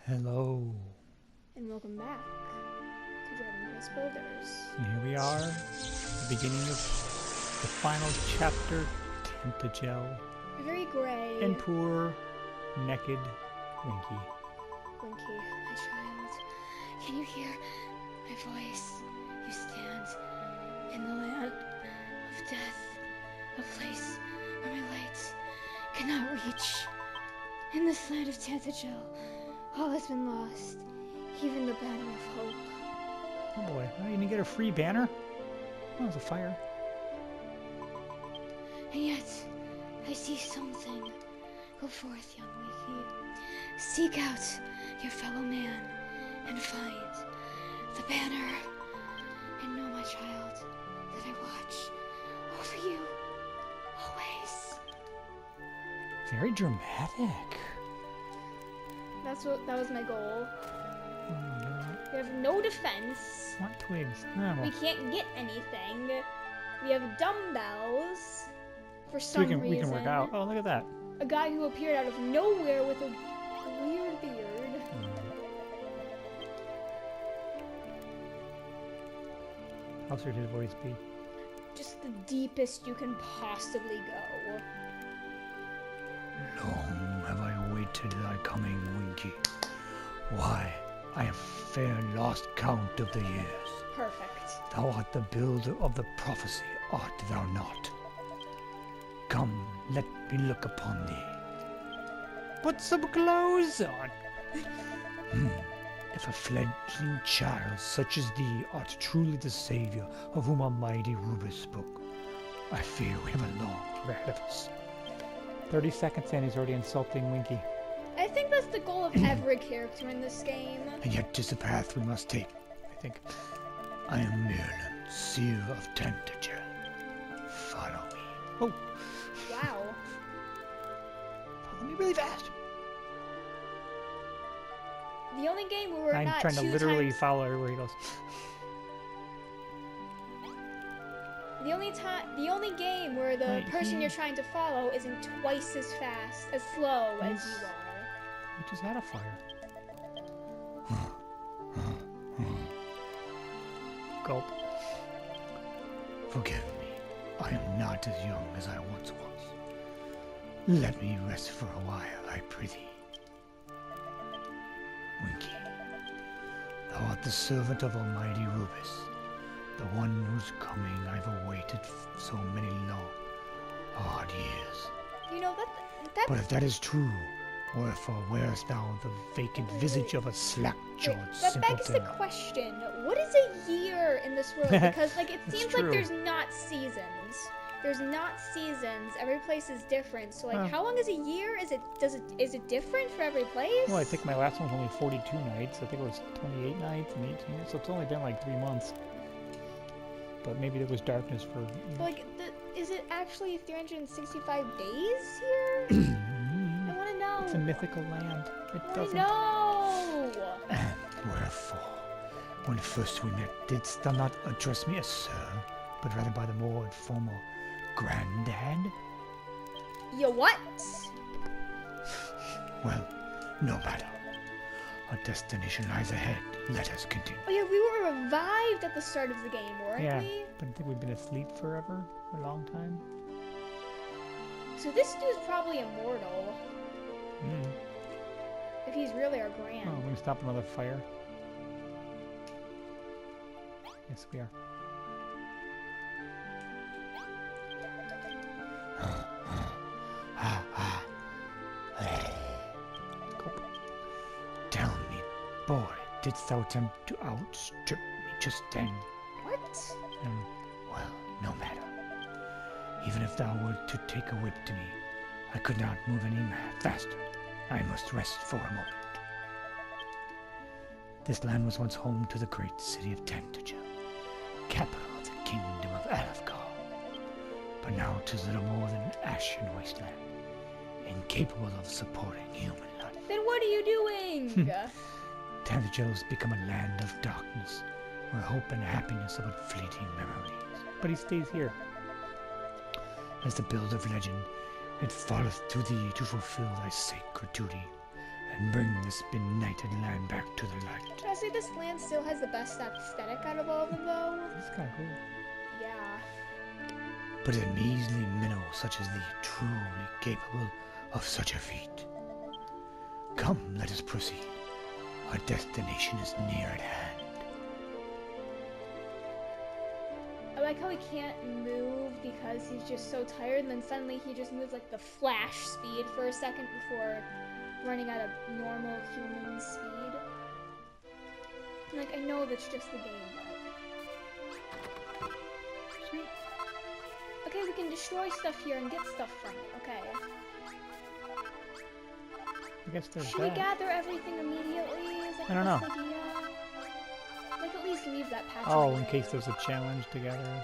Hello. And welcome back to Dragon Quest Builders. And here we are, the beginning of the final chapter, Tentagel, Very grey. and poor, naked Winky. Winky, my child, can you hear my voice? You stand in the land of death, a place where my light cannot reach. In this land of Tantagel, all has been lost, even the banner of hope. Oh boy, oh, you didn't get a free banner? Oh, it's a fire. And yet, I see something. Go forth, young Winky. Seek out your fellow man and find the banner. And know, my child, that I watch over you always. Very dramatic. That was my goal. Oh no. We have no defense. Not twigs. Oh, We can't get anything. We have dumbbells. For so some reason. we can work out. Oh, look at that. A guy who appeared out of nowhere with a weird beard. How should his voice be? Just the deepest you can possibly go. Long have I waited thy coming, Winky. Why, I have fair lost count of the years. Perfect. Thou art the builder of the prophecy, art thou not? Come, let me look upon thee. Put some clothes on. If a fledgling child such as thee art truly the savior of whom Almighty Rubus spoke, I fear we have a long road ahead of us. 30 seconds in, he's already insulting Winky. I think that's the goal of every character in this game. And yet 'tis the path we must take, I think. I am Merlin, seer of Tentagel. Follow me. Oh, Wow. Follow me really fast. The only game where we're I'm not trying to two literally times... follow everywhere he goes. The only game where the Wait, person you're trying to follow isn't twice as fast, as slow as He's- you are. We just had a fire. Gulp. Forgive me. I am not as young as I once was. Let me rest for a while, I prithee. Winky, thou art the servant of Almighty Rubus, the one whose coming I've awaited so many long, hard years. You know, But that's... if that is true, wherefore wearest thou the vacant visage of a slack-jawed That begs the simpleton? question, what is a year in this world? Because, like, it It's seems true. like there's not seasons. There's not seasons. Every place is different. So, like, Huh. how long is a year? Is it different for every place? Well, I think my last one was only 42 nights. I think it was 28 nights and 18 nights, so it's only been like 3 months. But maybe there was darkness for... Like, is it actually 365 days here? I want to know. It's a mythical land. It I want doesn't... to know. And wherefore, when first we met, didst thou not address me as sir, but rather by the more informal granddad? You what? Well, no matter. Our destination lies ahead. Let us continue. Oh yeah, we were revived at the start of the game, weren't Yeah, we? but I think we've been asleep forever, for a long time. So this dude's probably immortal. Mm. If he's really our grand. Oh, we're gonna stop another fire. Yes, we are. Gulp. Tell me, boy, didst thou attempt to outstrip me just then? What? Well, no matter. Even if thou wert to take a whip to me, I could not move any faster. I must rest for a moment. This land was once home to the great city of Tentagel, capital of the kingdom of Alefgar. But now 'tis little more than an ashen wasteland, incapable of supporting human life. Then what are you doing? Tentagel has become a land of darkness, where hope and happiness are but fleeting memories. But he stays here. As the builder of legend, it falleth to thee to fulfill thy sacred duty, and bring this benighted land back to the light. I say this land still has the best aesthetic out of all of them, though. It's kind of cool. Yeah. But a measly minnow such as thee, truly capable of such a feat. Come, let us proceed. Our destination is near at hand. I like how he can't move because he's just so tired, and then suddenly he just moves like the Flash speed for a second before running at a normal human speed. And, like, I know that's just the game, but... Sweet. Okay, we can destroy stuff here and get stuff from it, okay. I guess there's Should that. we gather everything immediately? Is that I don't the know. best idea? Like, at least leave that patch. Oh, of in land. case there's a challenge together.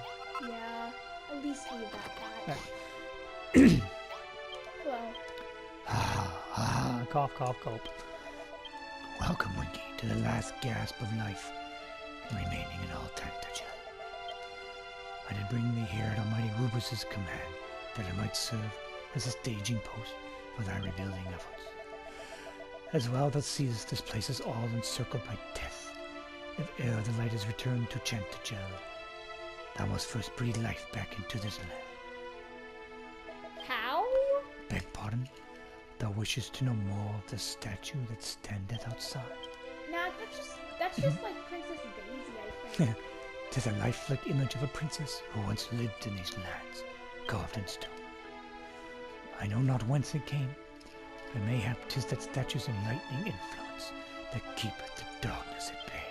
Yeah, at least leave that patch. Yeah. Hello. Cough, cough, cough. Welcome, Winky, to the last gasp of life remaining in all Tantagel. I did bring thee here at Almighty Rubus's command, that it might serve as a staging post for thy rebuilding efforts. As well thou seest this place is all encircled by death. If e'er the light is returned to Tantagel, thou must first breathe life back into this land. How? Beg pardon? Thou wishes to know more of the statue that standeth outside? Nah, that's just like Princess Daisy, I think. 'Tis a lifelike image of a princess who once lived in these lands, carved in stone. I know not whence it came, but mayhap 'tis that statue's enlightening influence that keepeth the darkness at bay.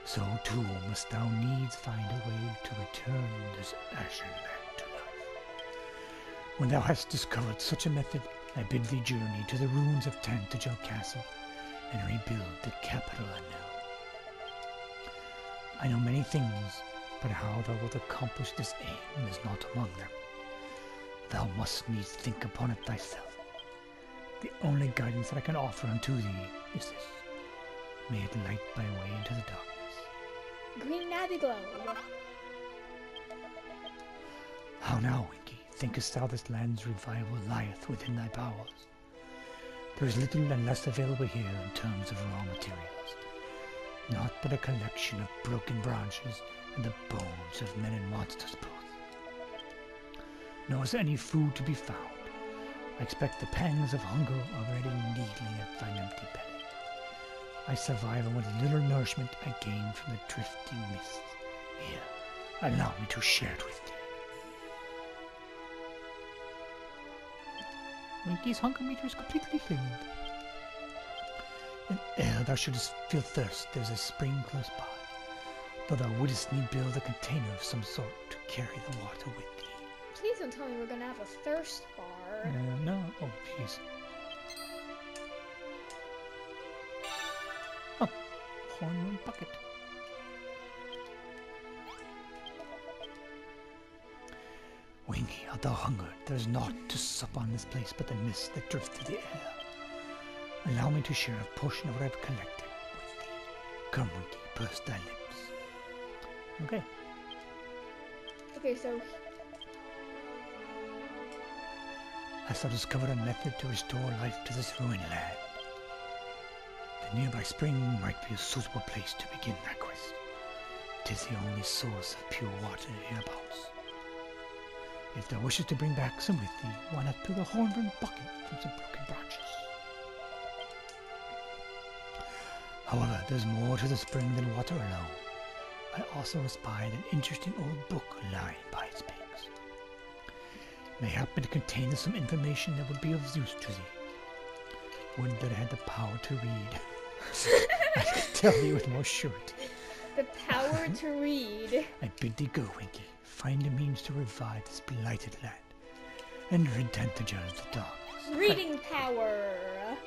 So too must thou needs find a way to return this ashen land to life. When thou hast discovered such a method, I bid thee journey to the ruins of Tantagel Castle and rebuild the capital anew. I know many things, but how thou wilt accomplish this aim is not among them. Thou must needs think upon it thyself. The only guidance that I can offer unto thee is this. May it light thy way into the darkness. Green navy globe. How now, Winky? Thinkest thou this land's revival lieth within thy powers? There is little and less available here in terms of raw materials. Naught but a collection of broken branches and the bones of men and monsters both. Nor is any food to be found. I expect the pangs of hunger already needling at thine empty belly. I survive on what little nourishment I gain from the drifting mists. Here, allow me to share it with thee. Winky's hunger meter is completely filled. And ere thou shouldst feel thirst, there is a spring close by, though thou wouldst need build a container of some sort to carry the water with thee. Please don't tell me we're gonna have a thirst bar. No. Oh, jeez. Oh, horn bucket. Winky, art thou hungered? There is naught to sup on this place but the mist that drifts through the air. Allow me to share a portion of what I've collected with thee. Come, Winky, purse thy lips. Okay. Okay, so Hast thou discovered a method to restore life to this ruined land? The nearby spring might be a suitable place to begin thy quest. 'Tis the only source of pure water hereabouts. If thou wishes to bring back some with thee, why not build a horn-rimmed bucket from some broken branches? However, there's more to the spring than water alone. I also espied an interesting old book lying by its banks. May happen to contain some information that would be of use to thee. Would that I had the power to read. I can tell thee with more surety. the power to read. I bid thee go, Winky. Find a means to revive this blighted land and rid Tantagel of the darkness. Reading power.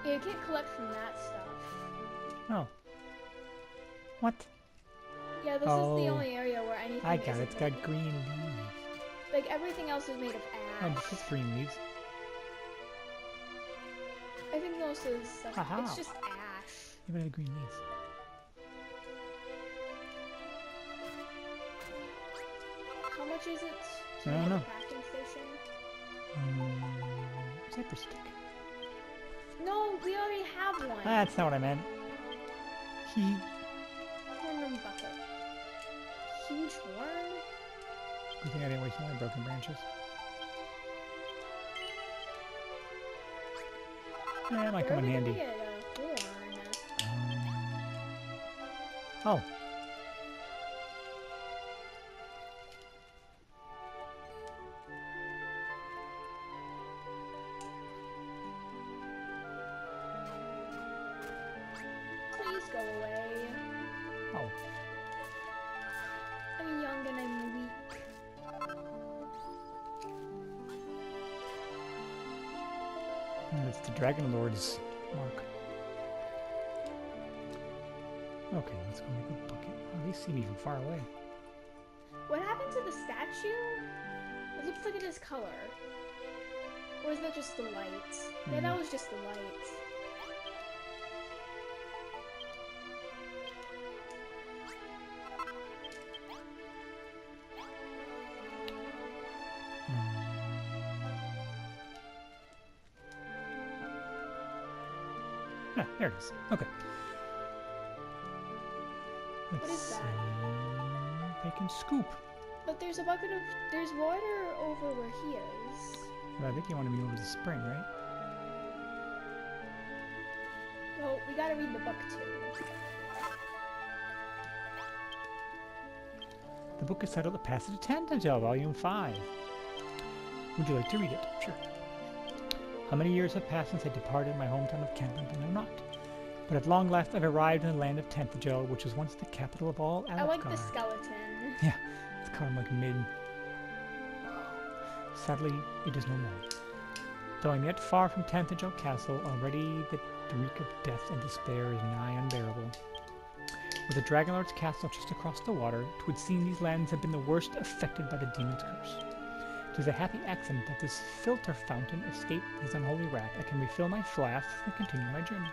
Yeah, you can't collect from that stuff. Oh. What? Yeah, this is Oh. the only area where anything I got it. isn't It's got green leaves. like everything else is made of Oh, ash. just green leaves. I think most of the stuff Aha. it's just ash. Even the green leaves. much is it to I don't make know. a crafting station? Cypress stick. No, we already have one. That's not what I meant. He. Horn room bucket. Huge horn? Good thing I didn't waste my broken branches. Yeah, it might come in Where are we handy. gonna get a horn? Oh. Please go away. Oh. I'm young and I'm weak. And it's the Dragonlord's mark. Okay, let's go make a bucket. Oh, they seem even far away. What happened to the statue? It looks like it is color. Or is that just the light? Yeah, that was just the light. Ah, there it is. Okay. Let's What is see. that? They can scoop. But there's a bucket of... There's water over where he is. But I think you want to be over the spring, right? Well, we gotta read the book too. The book is titled The Passage of Tantagel, Volume 5. Would you like to read it? Sure. How many years have passed since I departed my hometown of Kentland, I know not. But at long last I've arrived in the land of Tantagel, which was once the capital of all Alfgard. I like the skeleton. Yeah, it's kind of like mid. Sadly, it is no more. Though I'm yet far from Tantagel Castle, already the reek of death and despair is nigh unbearable. With the Dragonlord's castle just across the water, 'twould seem these lands have been the worst affected by the demon's curse. 'Tis a happy accident that this filter fountain escaped his unholy wrath. I can refill my flasks and continue my journey.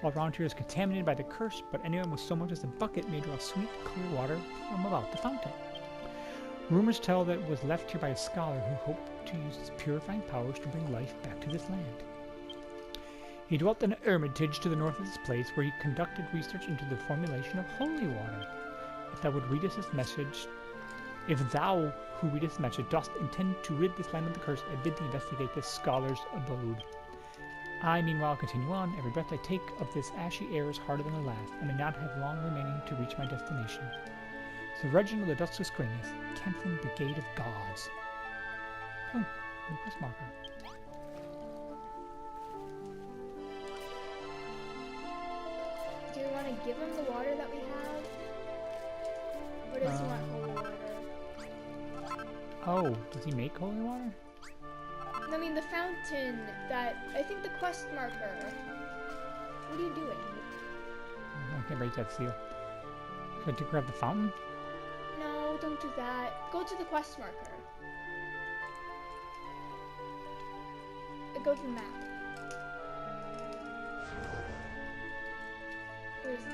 All around here is contaminated by the curse, but anyone with so much as a bucket may draw sweet, clear water from about the fountain. Rumors tell that it was left here by a scholar who hoped to use its purifying powers to bring life back to this land. He dwelt in an hermitage to the north of this place, where he conducted research into the formulation of holy water. If thou who readest this message dost intend to rid this land of the curse, I bid thee investigate this scholar's abode. I, meanwhile, continue on. Every breath I take of this ashy air is harder than the last. I may not have long remaining to reach my destination. So Reginald the Dustless Grayness, Kentland Brigade of Gods. Oh, new quest marker. Do you want to give him the water that we have? Or does he want holy water? Oh, does he make holy water? I mean, the fountain that... I think the quest marker. What are you doing? I can't break that seal. Should I grab the fountain? No, don't do that. Go to the quest marker. Go to the map. Where's the...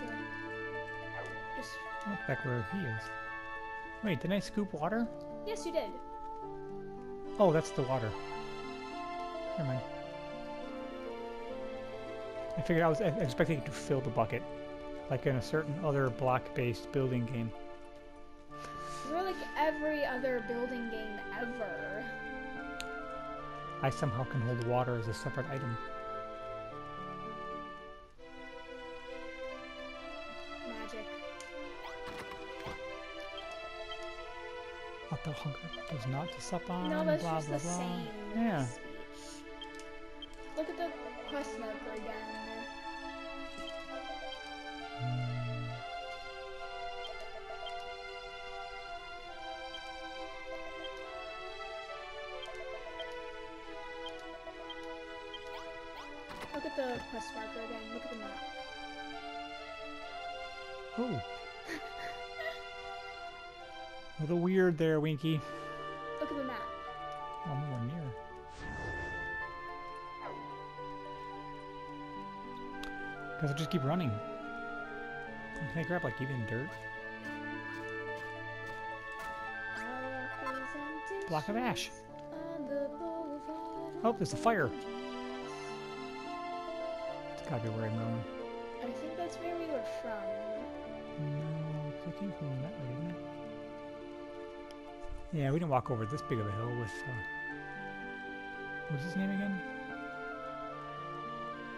Just... Oh, back where he is. Wait, didn't I scoop water? Yes, you did. Oh, that's the water. Never mind. I figured I was expecting it to fill the bucket, like in a certain other block-based building game. You're like every other building game ever. I somehow can hold water as a separate item. Magic. What the hunger does not to sup on, No, that's blah just blah the blah. same Yeah. speech. Look at the quest marker again. Look at the quest marker again. Look at the map. Oh. A little weird there, Winky. Look at the map. Oh, nowhere near. Guess I'll just keep running. Can I grab like even dirt? block of ash. On the boulevard. Oh, there's a fire. It's gotta be where I'm going. I think that's where we were from. No, I came from that way, didn't I? Yeah, we didn't walk over this big of a hill with, what's his name again?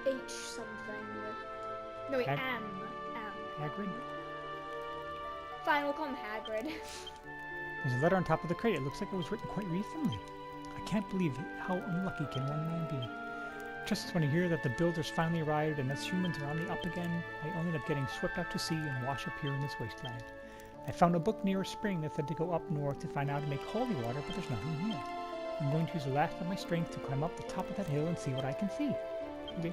H something. No, wait, Hag- M. Hagrid? Fine, we'll call him Hagrid. There's a letter on top of the crate. It looks like it was written quite recently. I can't believe how unlucky can one man be. Just when I hear that the builders finally arrived and us humans are on the up again, I ended up getting swept out to sea and wash up here in this wasteland. I found a book near a spring that said to go up north to find out how to make holy water, but there's nothing here. I'm going to use the last of my strength to climb up the top of that hill and see what I can see. Okay.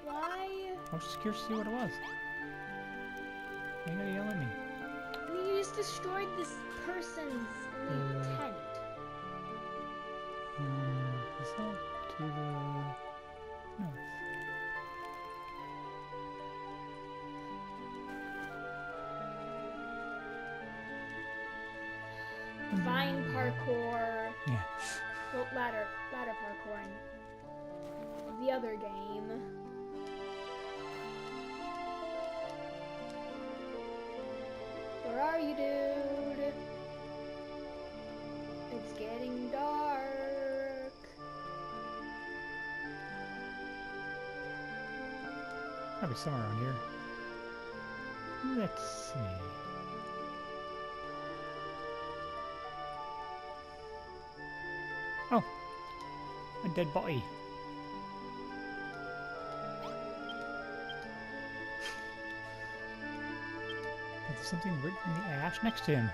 Why? I was just curious to see what it was. Why you gotta yell at me? I mean, you just destroyed this person's tent. Let's go to the north. Vine parkour. Yeah. Well, ladder parkour in the other game. Where are you, dude? It's getting dark. Probably somewhere around here. Let's see. Oh, a dead body. There's something written in the ash next to him.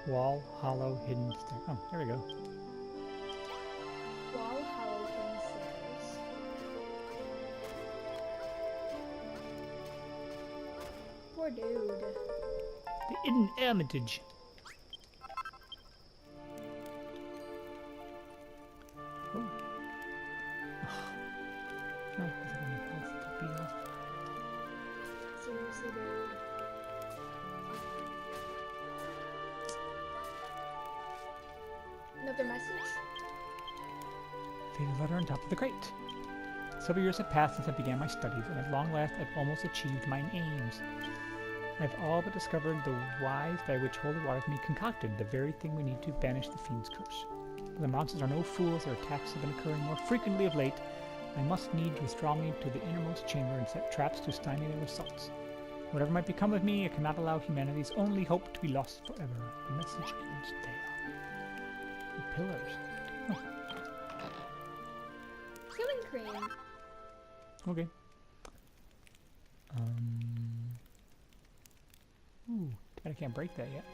Wall, hollow, hidden stair. Oh, there we go. Wall, hollow, hidden stairs. Poor dude. The hidden hermitage. Oh. No, there's like enough health to be off. Seriously, dude. Another message? Faded letter on top of the crate. Several years have passed since I began my studies, and at long last I've almost achieved mine aims. I've all but discovered the wise by which holy water can be concocted, the very thing we need to banish the fiend's curse. But the monsters are no fools, their attacks have been occurring more frequently of late. I must need to withdraw me to the innermost chamber and set traps to stymie their assaults. Whatever might become of me, I cannot allow humanity's only hope to be lost forever. The message ends there. The pillars. Oh, Killing cream. okay. Ooh, too bad I can't break that yet.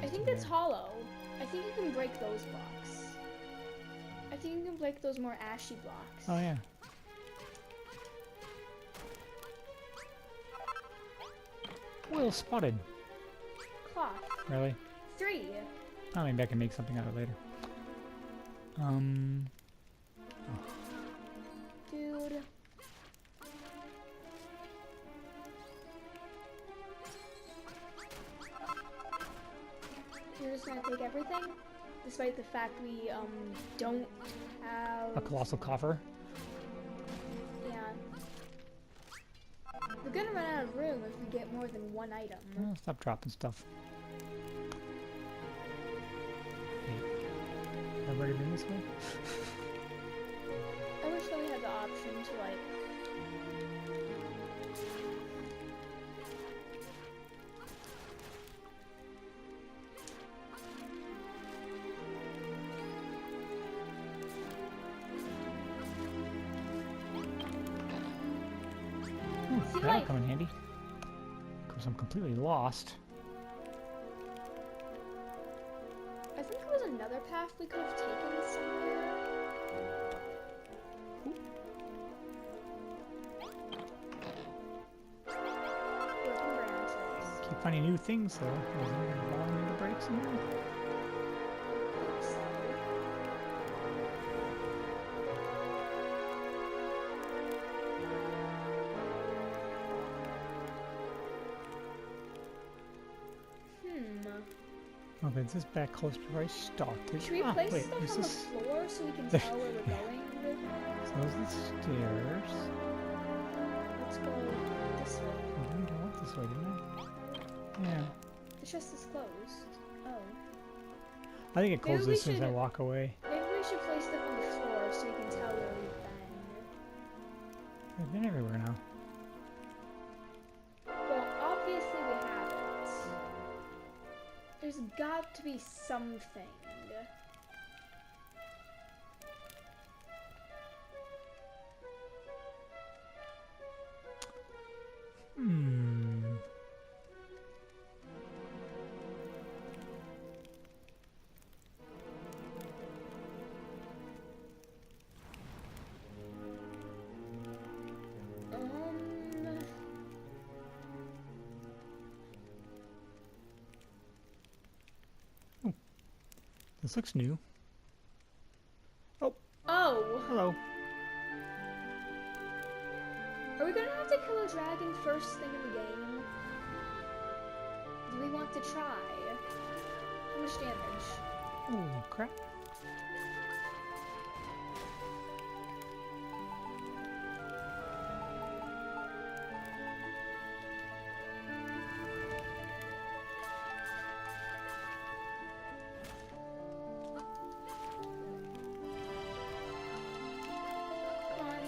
I think that's hollow. I think you can break those blocks. I think you can break those more ashy blocks. Oh yeah. Well spotted. Cloth. Really? 3. Oh, maybe I can make something out of it later. Dude. You're just gonna take everything? Despite the fact we, don't have... A colossal coffer. Yeah. We're gonna run out of room if we get more than one item. Oh, stop dropping stuff. Hey, have I already been this way? I wish that we had the option to, like... See, That'll like- come in handy. Of course, I'm completely lost. I think there was another path we could have taken somewhere. Broken branches. Keep finding new things, though. There's any falling into breaks in here? Okay, this is back close to where I started. Should we place stuff on the floor so we can There- tell where we're going? So those are the stairs. Let's go this way. I didn't go up this way, didn't I? Yeah. The chest is closed. Oh. I think it Maybe closes we as soon as I should- walk away. Maybe we should place stuff on the floor so we can tell where we've been. I've been everywhere now. Well, obviously we haven't. There's got to be something. Hmm. Um. This looks new. Oh! Hello. Are we gonna have to kill a dragon first thing in the game? Do we want to try? How much damage? Oh, crap. Come on.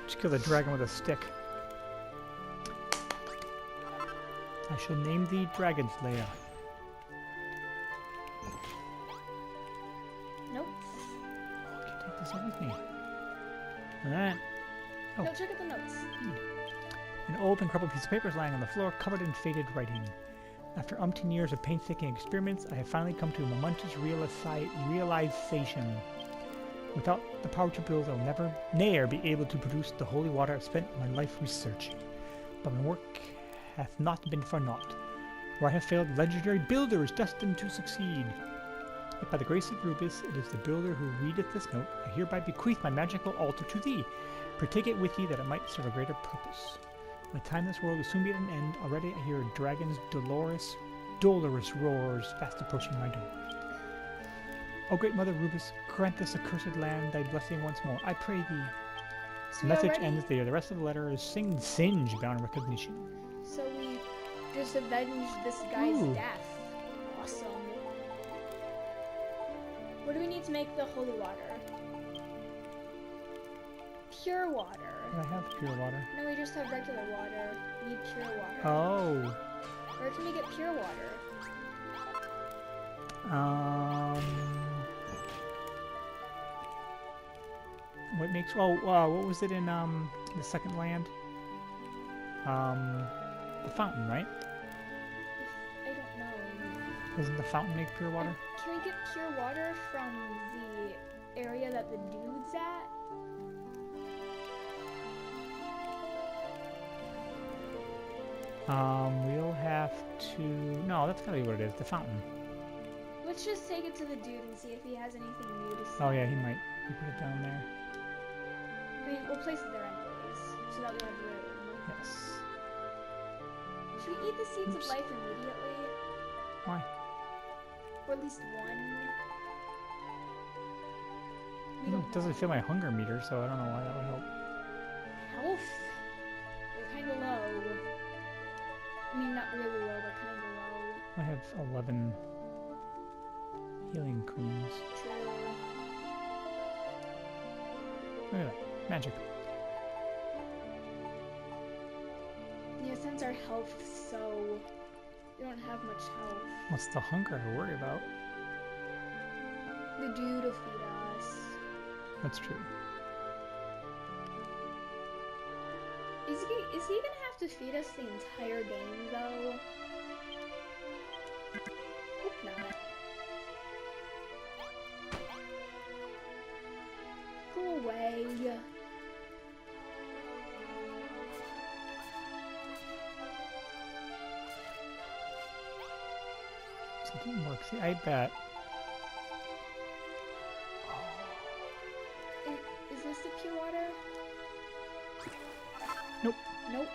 Just kill the dragon with a stick. I shall name thee Dragon Slayer. Nope. Oh, I can take this up with me. Alright. Oh. No, check out the notes. An old and crumpled piece of paper is lying on the floor, covered in faded writing. After umpteen years of painstaking experiments, I have finally come to a momentous realization. Without the power to build, I will ne'er be able to produce the holy water I've spent my life researching. But my work hath not been for naught. Where I have failed, legendary builder is destined to succeed. Yet by the grace of Rubus, it is the builder who readeth this note. I hereby bequeath my magical altar to thee. Partake it with thee that it might serve a greater purpose. By the time this world will soon be at an end, already I hear a dragon's dolorous roars fast approaching my doors. O great mother Rubus, grant this accursed land thy blessing once more, I pray thee. So The we message already- ends there. The rest of the letter is singe beyond recognition. So we just avenged this guy's Ooh. death. Awesome. What do we need to make the holy water? Pure water. I have pure water. No, we just have regular water. We need pure water. Oh. Where can we get pure water? What makes? Oh, what was it in the second land? The fountain, right? I don't know. Doesn't the fountain make pure water? Can we get pure water from the area that the dude's at? We'll have to. No, that's gotta be what it is. The fountain. Let's just take it to the dude and see if he has anything new to say. Oh yeah, he might. He put it down there. I mean, we'll place it there anyways, so that we have room. Yes. Should we eat the seeds Oops. of life immediately? Why? Or at least one? We don't It doesn't know. fill my hunger meter, so I don't know why that would help. Health? We're kinda low. I mean, not really low, but kinda low. I have 11 healing creams. True. Look at that. Magic. Yeah, since our health is so... We don't have much health. What's the hunger I worry about? The dude will feed us. That's true. Is he gonna have to feed us the entire game, though? Hope not. Go away. So it didn't work. See, I bet Nope. Nope.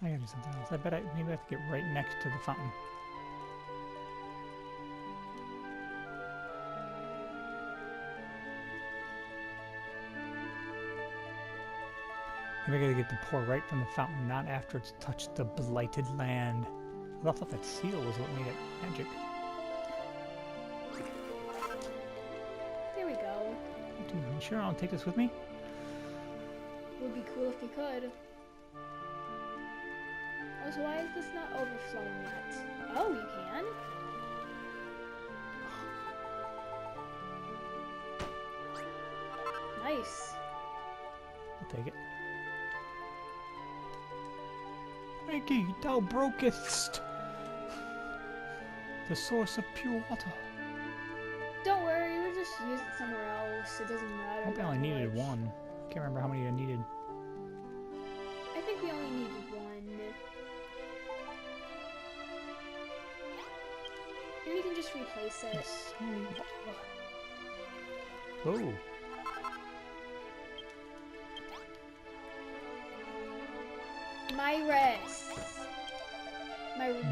I gotta do something else. I bet maybe I have to get right next to the fountain. Maybe I gotta get the pour right from the fountain, not after it's touched the blighted land. I thought that seal was what made it magic. There we go. Dude, I'm sure I'll take this with me. Would be cool if you could. Oh, so why is this not overflowing yet? Oh, you can? Nice. I'll take it. Winky, thou brokest the source of pure water. Don't worry, we'll just use it somewhere else. It doesn't matter. I hope I only needed one. Can't remember how many I needed. I think we only need one. And we can just replace it. Oh.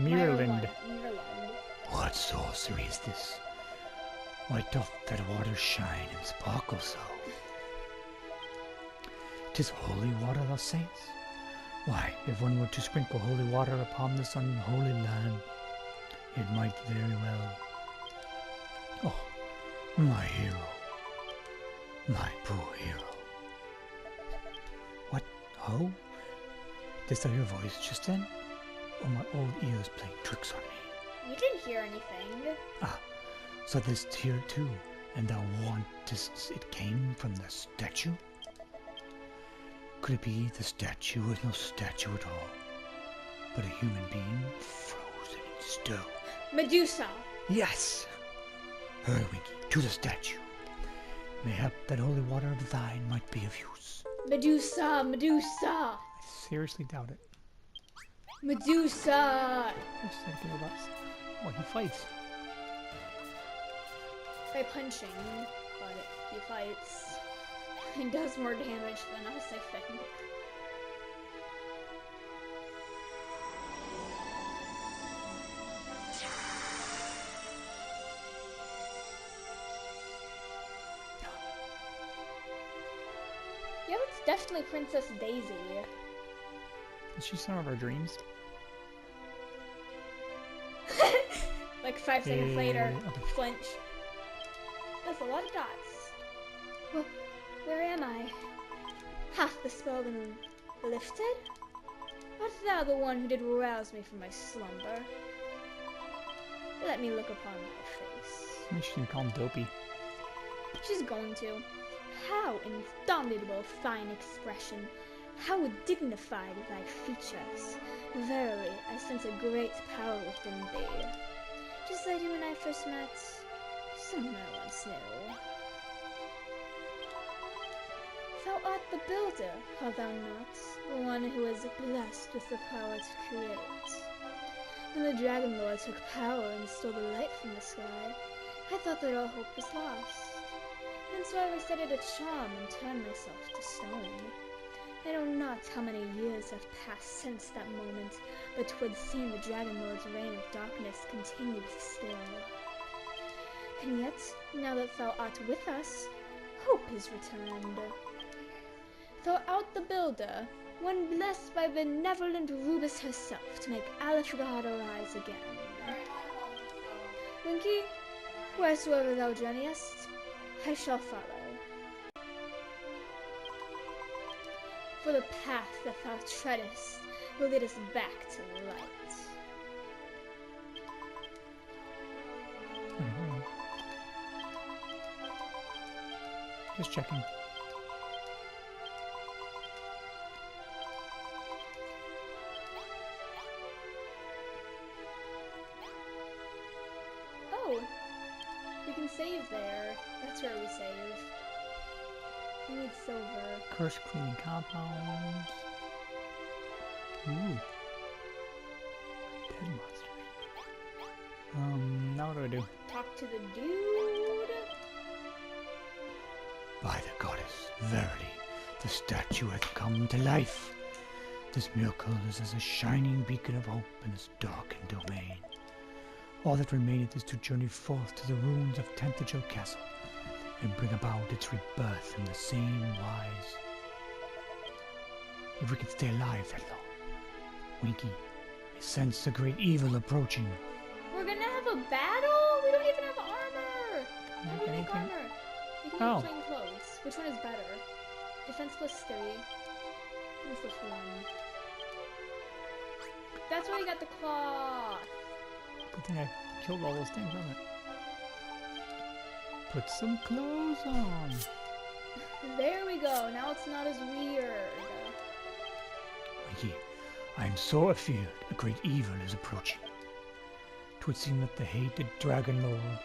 Mirland. What sorcery is this? Why doth that water shine and sparkle so? 'Tis holy water, thou sayest? Why, if one were to sprinkle holy water upon this unholy land, it might very well. Oh, my hero. My poor hero. What? Oh? Didst thou hear a voice just then? Or my old ears playing tricks on me? You didn't hear anything. Ah, so this here too, and thou wantest it came from the statue? Could it be the statue was no statue at all, but a human being frozen in stone? Medusa! Yes! Hurry, Winky, to the statue. Mayhap that holy water of thine might be of use. Medusa! Medusa! I seriously doubt it. Medusa! First thing I about. Oh, he fights. By punching, but he fights. He does more damage than us, I think. Yeah, that's definitely Princess Daisy. Is she some of our dreams? Like 5 seconds later, okay. flinch. That's a lot of dots. Well, where am I? Hath the spell been lifted? Art thou the one who did rouse me from my slumber? Let me look upon thy face. Maybe she can call him Dopey. She's going to. How indomitable thine expression! How dignified thy features! Verily, I sense a great power within thee. Just like when I first met someone I once knew. Thou art the builder, art thou not? The one who is blessed with the power to create. When the Dragonlord took power and stole the light from the sky, I thought that all hope was lost. And so I recited a charm and turned myself to stone. I know not how many years have passed since that moment, but 'twould seem the Dragonlord's reign of darkness continues still. And yet, now that thou art with us, hope is returned. Thou art the builder, one blessed by benevolent Rubus herself to make Alethgard arise again. Winky, wheresoever thou journeyest, I shall follow. For the path that thou treadest will lead us back to light. Just checking. Oh, we can save there. That's where we save. We need silver. Curse cleaning compounds. Ooh. Dead monsters. Now what do I do? Talk to the dude. By the goddess, verily, the statue hath come to life. This miracle is as a shining beacon of hope in this darkened domain. All that remaineth is to journey forth to the ruins of Tentacle Castle and bring about its rebirth in the same wise. If we can stay alive that long. Winky, I sense a great evil approaching. We're gonna have a battle? We don't even have armor! How do we make armor? You can make plain clothes. Which one is better? Defense +3. Defense +1. That's why you got the cloth. Good thing I killed all those things, wasn't it? Put some clothes on. There we go. Now it's not as weird. Winky, I am so afeard a great evil is approaching. 'Twould seem that the hated Dragonlord,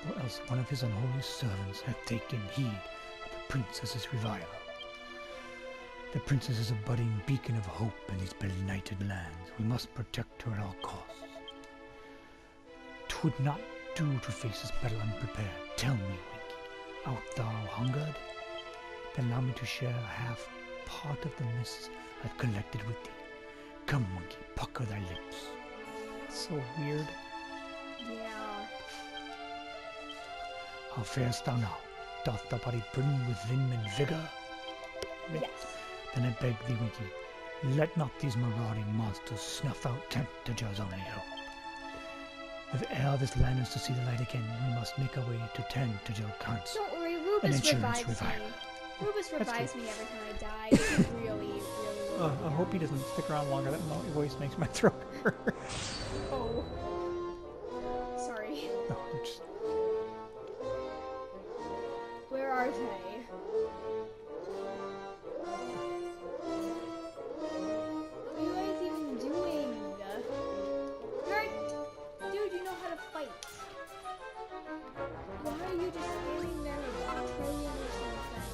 or else one of his unholy servants, hath taken heed of the princess's revival. The princess is a budding beacon of hope in these benighted lands. We must protect her at all costs. 'Twould not do to face this battle unprepared. Tell me, Winky, art thou hungered? Then allow me to share half part of the mists I've collected with thee. Come, Winky, pucker thy lips. So weird. Yeah. How farest thou now? Doth thy body brim with vim and vigor? Yes. Then I beg thee, Winky, let not these marauding monsters snuff out Tentaja's only hope. If ere this land is to see the light again, we must make our way to Tentaja Council. Don't worry, An Rubus insurance revives revival. me. Rubus That's revives good. me every time I die. It's really I hope he doesn't stick around longer. That voice makes my throat hurt. Oh. Sorry. No, I'm just... Where are they? What are you guys even doing? Dude, you know how to fight. Why are you just standing there like trillion or something?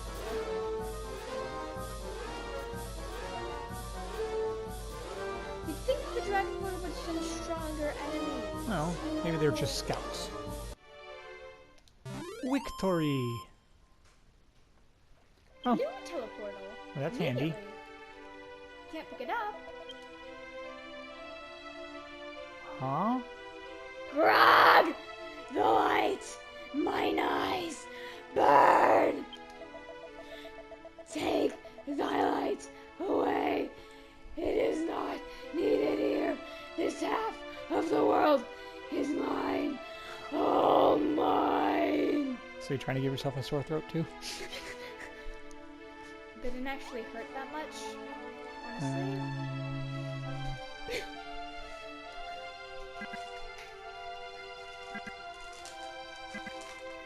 You'd think the Dragonlord would send stronger enemies. Well, maybe they're just scouts. Victory! Oh, New teleportal. well, that's handy. Immediately. Can't pick it up. Huh? Grog! The light! Mine eyes! Burn! Take thy light away! It is not needed here! This half of the world is mine! All mine! So you're trying to give yourself a sore throat too? Didn't actually hurt that much, honestly.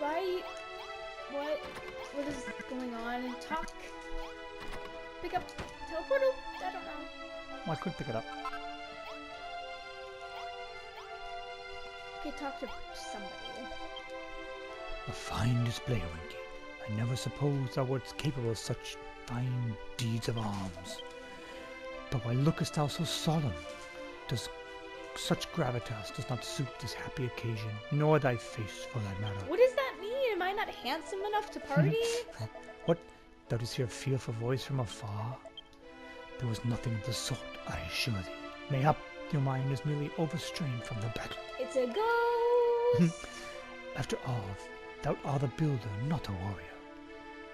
Why? What is going on? Talk. Pick up teleportal? I don't know. Well, I could pick it up. Okay, talk to somebody. A fine display, Winky. I never supposed thou wert capable of such fine deeds of arms. But why lookest thou so solemn? Does such gravitas does not suit this happy occasion, nor thy face for that matter. What does that mean? Am I not handsome enough to party? What? Thou didst hear a fearful voice from afar? There was nothing of the sort, I assure thee. Mayhap your mind is merely overstrained from the battle. It's a ghost! After all, thou art a builder, not a warrior.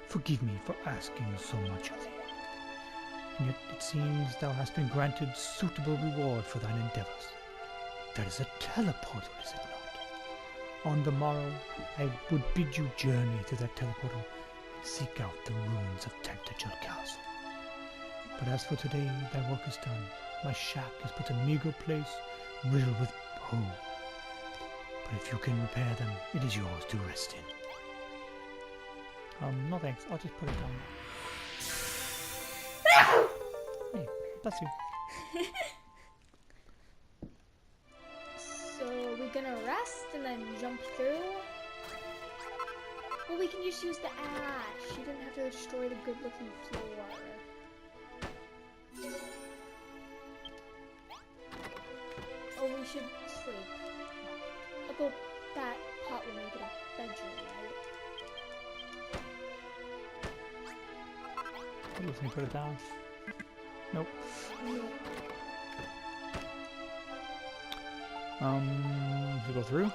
Forgive me for asking so much of thee. And yet it seems thou hast been granted suitable reward for thine endeavors. That is a teleportal, is it not? On the morrow, I would bid you journey through that teleportal and seek out the ruins of Tentacle Castle. But as for today, thy work is done. My shack is but a meager place, riddled with woe. But if you can repair them, it is yours to rest in. No thanks. I'll just put it down. Hey, bless you. So we're gonna rest and then jump through? Well, we can just use the ash. You didn't have to destroy the good-looking floor. Oh, we should sleep. Although that pot will make it a bedroom, right? Let me put it down. Nope. We go through?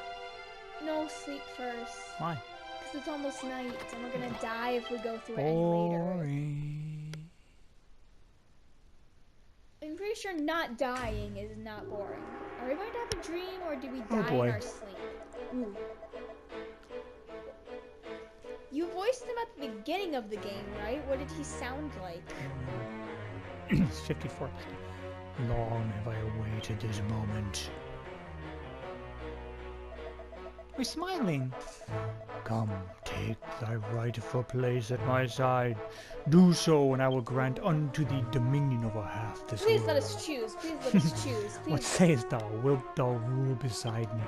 No, sleep first. Why? Because it's almost night, and we're gonna die if we go through it any later. Boring. I'm pretty sure not dying is not boring. Are we going to have a dream, or do we Oh, die boy. in our sleep? Ooh. You voiced him at the beginning of the game, right? What did he sound like? It's 54. Long have I awaited this moment. We're smiling. Come, take thy rightful place at my side. Do so, and I will grant unto thee dominion over half this Please world. let us choose. Please let us choose. What Please. sayest thou? Wilt thou rule beside me?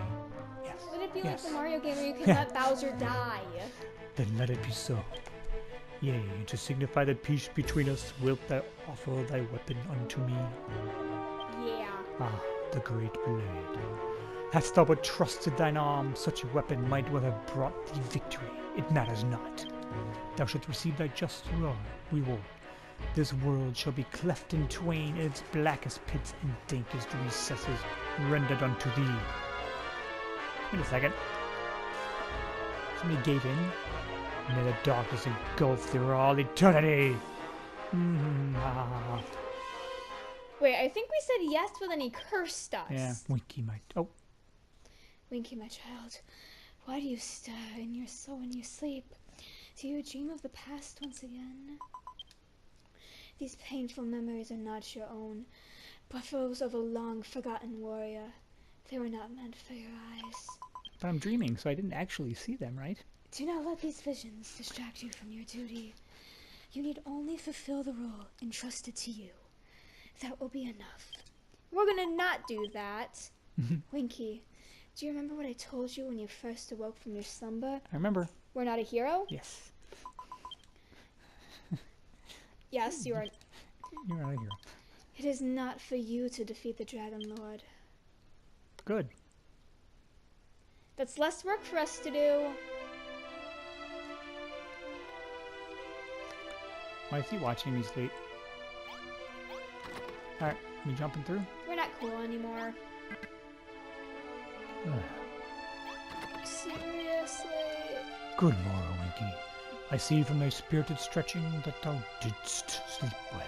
Yes. Would it be Yes. like the Mario game where you can let Bowser die? Then let it be so. Yea, to signify the peace between us, wilt thou offer thy weapon unto me? Yeah. Ah, the great blade. Hadst thou but trusted thine arm, such a weapon might well have brought thee victory. It matters not. Thou shalt receive thy just reward. This world shall be cleft in twain, and its blackest pits and dankest recesses rendered unto thee. Wait a second. Somebody gave in. May the darkness engulf through all eternity. Wait, I think we said yes, but then he cursed us. Yeah, Winky might. Oh, Winky, my child, why do you stir in your soul when you sleep? Do you dream of the past once again? These painful memories are not your own, but those of a long-forgotten warrior. They were not meant for your eyes. but I'm dreaming, so I didn't actually see them, right? Do not let these visions distract you from your duty. You need only fulfill the role entrusted to you. That will be enough. We're gonna not do that. Winky, do you remember what I told you when you first awoke from your slumber? I remember. We're not a hero? Yes. Yes, you are. You're out of here. It is not for you to defeat the Dragonlord. Good. That's less work for us to do. Why is he watching me sleep? Alright, me jumping through? We're not cool anymore. Seriously? Good morrow, Winky. I see from thy spirited stretching that thou didst sleep well.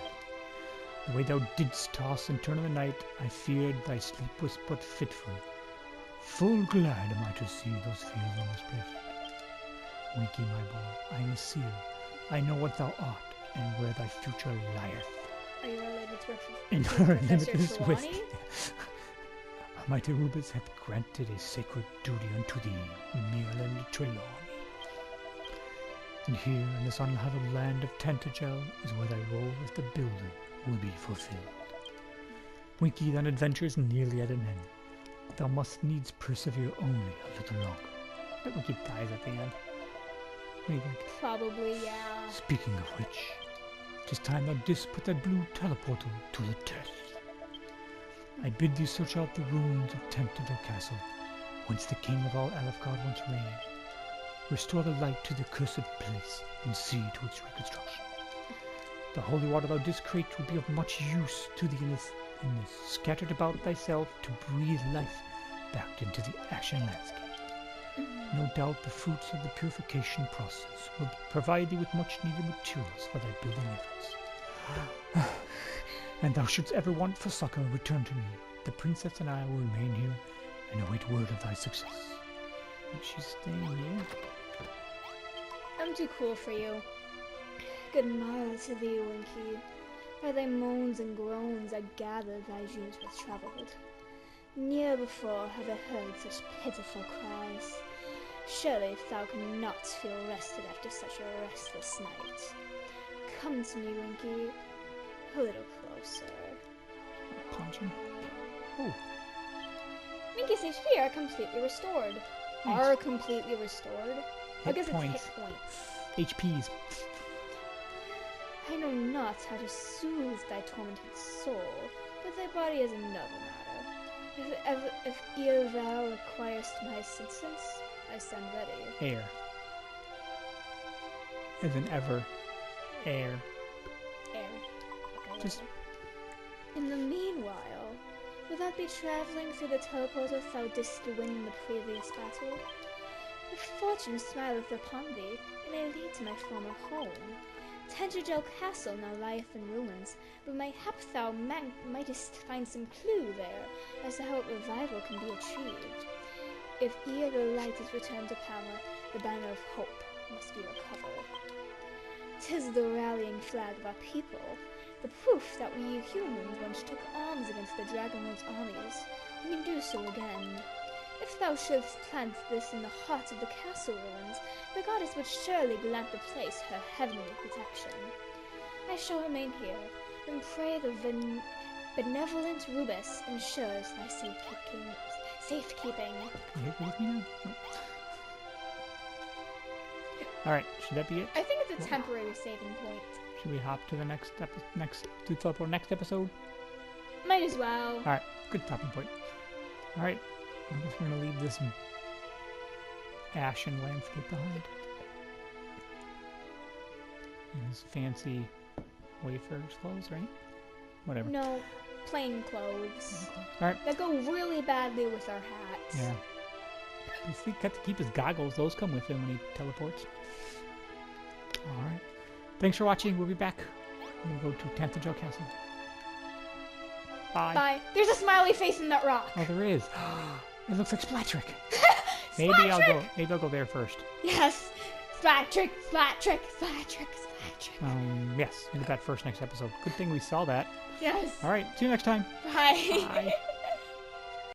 The way thou didst toss and turn in the night, I feared thy sleep was but fitful. Full glad am I to see those fields unmisplaced. Winky, my boy, I am a seer. I know what thou art, and where thy future lieth. Are you related to In Professor her limitless Trelawney? wisdom. Almighty Rubens hath granted a sacred duty unto thee, Merlin Trelawney. And here in this unhallowed land of Tantagel is where thy role as the builder will be fulfilled. Winky, thine adventure's nearly at an end. Thou must needs persevere only a little longer. But Winky dies at the end. What do you think? Probably, yeah. Speaking of which, 'tis time thou didst put that blue teleportal to the test. I bid thee search out the ruins of Tantagel Castle, whence the king of all Alefgard once reigned. Restore the light to the cursed place, and see to its reconstruction. The holy water thou didst create will be of much use to thee in this, scattered about thyself to breathe life back into the ashen landscape. No doubt the fruits of the purification process will provide thee with much needed materials for thy building efforts. And thou shouldst ever want for succor, return to me. The princess and I will remain here and await word of thy success. She's staying here? I'm too cool for you. Good morrow to thee, Winky. By thy moans and groans I gather thy dreams were troubled. Ne'er before have I heard such pitiful cries. Surely thou cannot feel rested after such a restless night. Come to me, Winky. A little closer. Punch him. Oh, Winky's HP are completely restored. Nice. Are completely restored? I Hit guess points. it's hit points. HPs. I know not how to soothe thy tormented soul, but thy body is another matter. If ere thou requirest my assistance, I stand ready. Air. As in ever. Air. Just In the meanwhile, will that be traveling through the teleporter thou didst win in the previous battle? If fortune smileth upon thee, it may lead to my former home. Tentagel Castle now lieth in ruins, but mayhap thou mightest find some clue there as to how a revival can be achieved. If ere the light is returned to power, the banner of hope must be recovered. 'Tis the rallying flag of our people, the proof that we humans once took arms against the Dragonlord's armies, and can do so again. If thou shouldst plant this in the heart of the castle ruins, the goddess would surely grant the place her heavenly protection. I shall remain here, and pray the benevolent Rubus ensures thy safekeeping. Can you with me now? No. Alright, should that be it? I think it's a temporary saving point. Should we hop to the next episode? Might as well. Alright, good stopping point. Alright, I guess we're gonna leave this ashen landscape behind. And his fancy Wayfarer's clothes, right? Whatever. No, plain clothes. Alright. That go really badly with our hats. Yeah. He got to keep his goggles. Those come with him when he teleports. Alright. Thanks for watching. We'll be back. We'll go to Tentagel Castle. Bye. Bye. There's a smiley face in that rock. Oh, there is. It looks like Splatrick. Maybe I'll go there first. Yes. Splatrick, Splatrick, Splatrick, Splatrick. Yes, we'll do that first next episode. Good thing we saw that. Yes. Alright, see you next time. Bye. Bye.